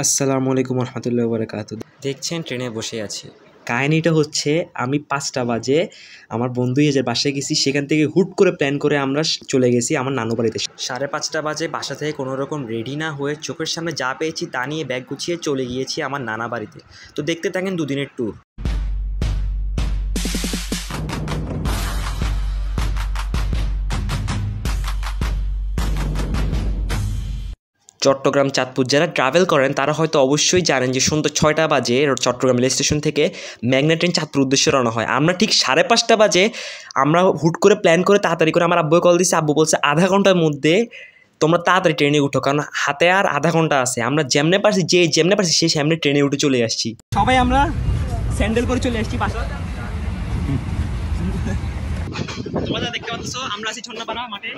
আসসালামু আলাইকুম রহমতুল্লাহি ওয়া বারাকাতুহু। দেখছেন ট্রেনে বসে আছি। কাহিনীটা হচ্ছে আমি ৫টা বাজে আমার বন্ধু এজের বাসায় গেছি, সেখান থেকে হুট করে প্ল্যান করে আমরা চলে গেছি আমার নানু বাড়িতে। ৫:৩০ বাজে বাসা থেকে কোনো রকম রেডি না হয়ে চোখের সামনে যা পেয়েছি তা নিয়ে ব্যাগ গুছিয়ে চলে গিয়েছি আমার নানা বাড়িতে। তো দেখতে থাকেন দুদিনের ট্যুর। চট্টগ্রাম চাঁদপুর যারা ট্রাভেল করেন তারা হয়তো অবশ্যই জানেন যে সন্ধ্যা ৬টা বাজে চট্টগ্রাম রেল স্টেশন থেকে মেঘনা ট্রেন চাঁদপুর উদ্দেশ্যে রওনা হয়। আমরা ঠিক ৫:৩০ বাজে আমরা হুট করে প্ল্যান করে তাড়াতাড়ি করে আমার আব্বুকে কল দিয়েছি। আব্বু বলছে আধা ঘন্টার মধ্যে তোমরা তাড়াতাড়ি ট্রেনে উঠো, কারণ হাতে আর আধা ঘন্টা আছে। আমরা যেমনে পারছি সেই সামনে ট্রেনে উঠে চলে আসছি। সবাই আমরা স্যান্ডেল করে চলে আসছি বাসা। তোমরা দেখতে পাচ্ছ আমরা আছি ছন্নাপাড়া মাঠে।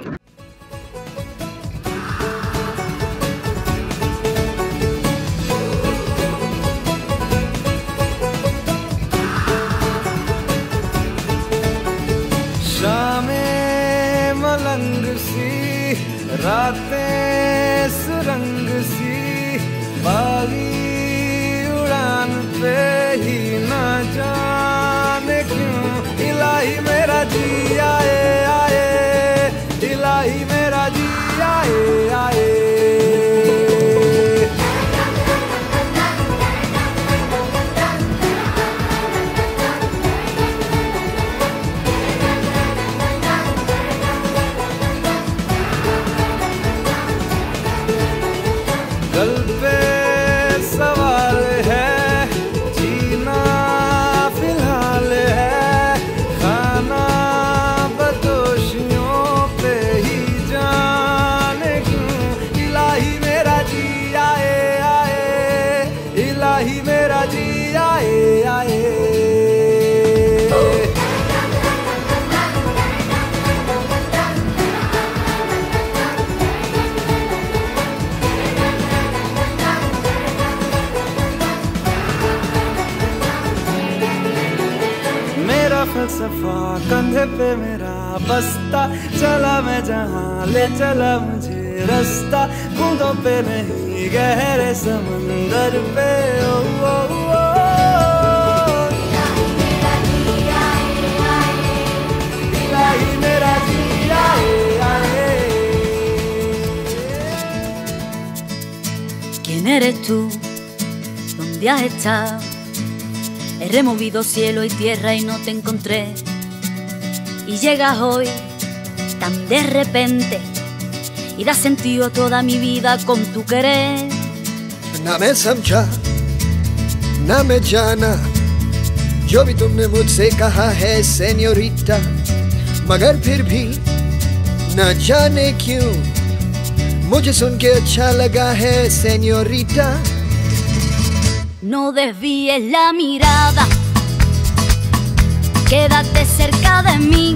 मलंग सी रातें सुरंग सी बागी उड़ान पे ही ना जाने क्यों इलाही मेरा जी आए आए, इलाही मेरा जी आए आए। गल पे सवाल है, जीना फिलहाल है, खाना बदोशियों पे ही जाने क्यों इलाही मेरा जी आए आए, इलाही मेरा जी आए आए। फलसफा कंधे पे मेरा बस्ता, चला मैं जहाँ ले चला मुझे रास्ता, बूंदों पे नहीं गहरे समंदर पे। ओ, ओ, ओ, इलाही मेरा जी आए आए। ¿Quién eres tú? ¿Dónde has estado? He removido cielo y tierra y no te encontré. Y llegas hoy tan de repente y das sentido a toda mi vida con tu querer. ना मैं समझा ना मैं जाना जो भी तुमने मुझसे कहा है सेन्योरिटा, मगर फिर भी ना जाने क्यों मुझे सुन के अच्छा लगा है senorita. No desvíes la mirada, quédate cerca de mí.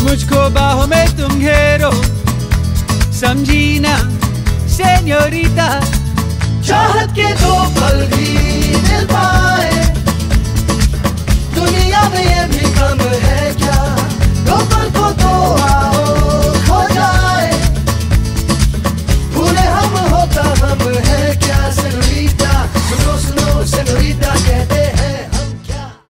मुझको बाहों में तुम घेरो, समझी ना सेन्योरिटा। चाहत के दो पल भी मिल पाए दुनिया में ये भी कम है।